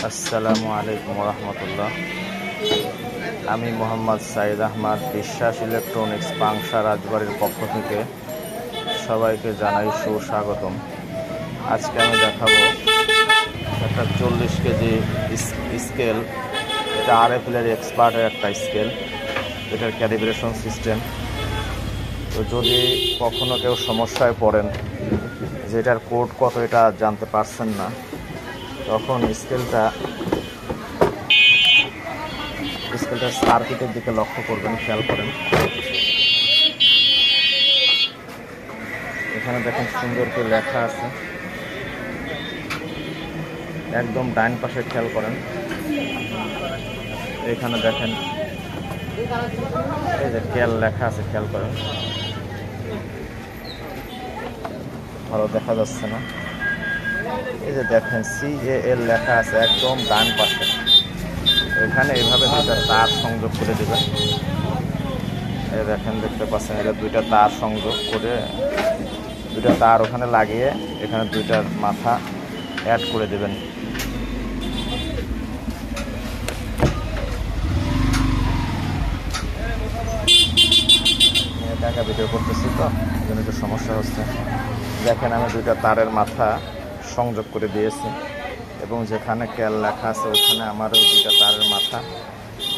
আসসালামু আলাইকুম রহমতুল্লাহ। আমি মোহাম্মদ সাইদ আহমদ বিশ্বাস ইলেকট্রনিক্স পাংশা রাজবাড়ির পক্ষ থেকে সবাইকে জানাই সুস্বাগতম। আজকে আমি দেখাবো একটা 40 কেজি স্কেল। এটা RFL এক্সপার্টের একটা স্কেল, এটার ক্যালিব্রেশন সিস্টেম। তো যদি কখনো কেউ সমস্যায় পড়েন যে এটার কোড কত এটা জানতে পারছেন না, তখন স্কেলটার সার্কিটের দিকে লক্ষ্য করবেন, খেয়াল করেন। এখানে দেখেন সুন্দর করে লেখা আছে, একদম ডান পাশে খেয়াল করেন। এখানে দেখেন এই যে ক্যাল লেখা আছে, খেয়াল করেন। ভালো দেখা যাচ্ছে না? এই যে দেখেন CAL লেখা আছে একদম ডান পাশে। এখানে এইভাবে দুইটা তার সংযোগ করে দেবেন। এই দেখেন, দেখতে পাচ্ছেন, এটা দুইটা তার সংযোগ করে, দুইটা তার ওখানে লাগিয়ে এখানে দুইটা মাথা অ্যাড করে দেবেন। টাকা ভিডিও করতেছি তো এই জন্য একটু সমস্যা হচ্ছে। দেখেন, আমি দুইটা তারের মাথা সংযোগ করে দিয়েছি এবং যেখানে ক্যাল লেখা আছে ওখানে আমার ওই দুইটা তারের মাথা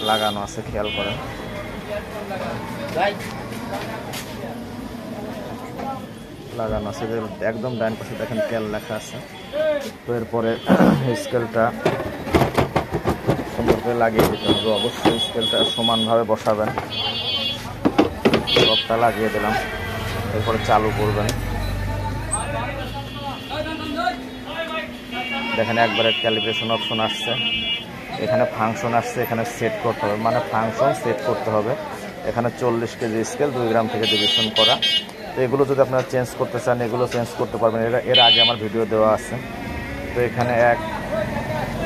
লাগানো আছে, খেয়াল করেন। লাগানো আছে একদম ডান পাশে, দেখেন ক্যাল লেখা আছে। তো এরপরে স্কেলটা সুন্দর করে লাগিয়ে দিতে হবে। অবশ্যই স্কেলটা সমানভাবে বসাবেন। সবটা লাগিয়ে দিলাম, এরপরে চালু করবেন। দেখেন একবারে ক্যালিব্রেশন অপশন আসছে, এখানে ফাংশন আসছে, এখানে সেট করতে হবে, মানে ফাংশন সেট করতে হবে। এখানে 40 কেজি স্কেল 2 গ্রাম থেকে ডিভিশন করা। তো এগুলো যদি আপনারা চেঞ্জ করতে চান, এগুলো চেঞ্জ করতে পারবেন। এর আগে আমার ভিডিও দেওয়া আছে। তো এখানে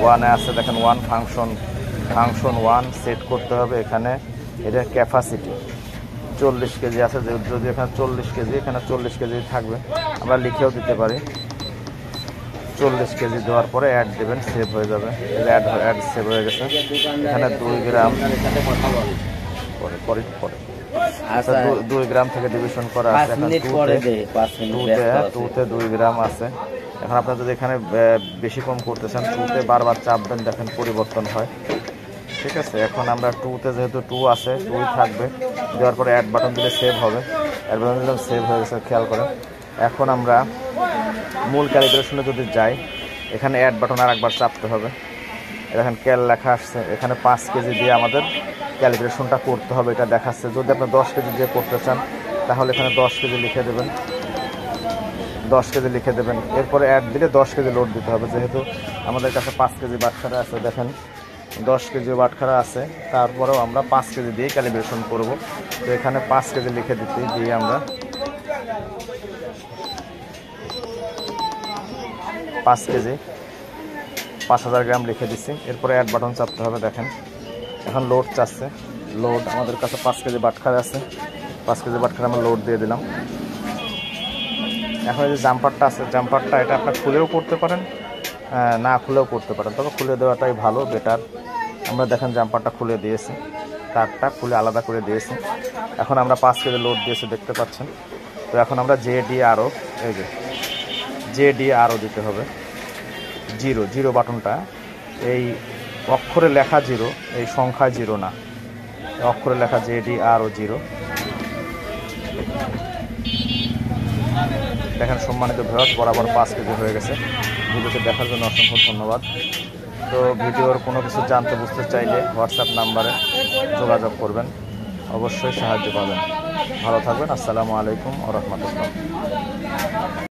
1 আছে, দেখেন 1 ফাংশন 1 সেট করতে হবে। এখানে এটা ক্যাপাসিটি 40 কেজি আছে, যদি এখানে 40 কেজি, এখানে 40 কেজি থাকবে। আমরা লিখেও দিতে পারি। 40 কেজি দেওয়ার পরে অ্যাড দেবেন, সেভ হয়ে যাবে। অ্যাড সেভ হয়ে গেছে। এখানে 2 গ্রাম আচ্ছা 2 গ্রাম থেকে ডিভিশন করা আছে। টুতে 2 গ্রাম আছে। এখন আপনার যদি এখানে বেশি কম করতে চান, টুতে বারবার চাপবেন, দেখেন পরিবর্তন হয়। ঠিক আছে, এখন আমরা টুতে যেহেতু 2 আছে, 2 থাকবে। দেওয়ার পরে অ্যাড বাটন দিলে সেভ হবে। অ্যাড বাটন দিলাম, সেভ হয়ে গেছে, খেয়াল করেন। এখন আমরা মূল ক্যালিব্রেশনে যদি যাই, এখানে অ্যাড বাটন আর একবার চাপতে হবে। এখানে ক্যাল লেখা আসছে, এখানে 5 কেজি দিয়ে আমাদের ক্যালিব্রেশনটা করতে হবে, এটা দেখাচ্ছে। যদি আপনি 10 কেজি দিয়ে করতে চান, তাহলে এখানে 10 কেজি লিখে দেবেন, 10 কেজি লিখে দেবেন। এরপরে অ্যাড দিলে 10 কেজি লোড দিতে হবে। যেহেতু আমাদের কাছে 5 কেজি বাটখারা আছে, দেখেন 10 কেজি বাটখারা আছে, তারপরেও আমরা 5 কেজি দিয়ে ক্যালিব্রেশন করব। তো এখানে 5 কেজি লিখে দিয়ে আমরা 5 কেজি 5000 গ্রাম লিখে দিচ্ছি। এরপরে অ্যাড বাটন চাপতে হবে। দেখেন এখন লোড চাচ্ছে, লোড আমাদের কাছে 5 কেজি বাটখারা আছে, 5 কেজি বাটখারা আমরা লোড দিয়ে দিলাম। এখন এই যে জাম্পারটা আছে, জাম্পারটা এটা আপনার খুলেও করতে পারেন, না খুলেও করতে পারেন, তবে খুলে দেওয়াটাই ভালো, বেটার। আমরা দেখেন জাম্পারটা খুলে দিয়েছি, তারটা খুলে আলাদা করে দিয়েছি। এখন আমরা 5 কেজি লোড দিয়েছি, দেখতে পাচ্ছেন। তো এখন আমরা JDRO, এই যে JDRO দিতে হবে। জিরো বাটনটা এই অক্ষরে লেখা 0, এই সংখ্যায় 0 না, অক্ষরে লেখা JDRO 0। দেখেন সম্মানিত ভিউয়ার্স, বরাবর 5 কেজি হয়ে গেছে। ভিডিওটি দেখার জন্য অসংখ্য ধন্যবাদ। তো ভিডিওর কোনো কিছু জানতে বুঝতে চাইলে হোয়াটসঅ্যাপ নাম্বারে যোগাযোগ করবেন, অবশ্যই সাহায্য পাবেন। ভালো থাকবেন। আসসালামু আলাইকুম ওয়া রাহমাতুল্লাহ।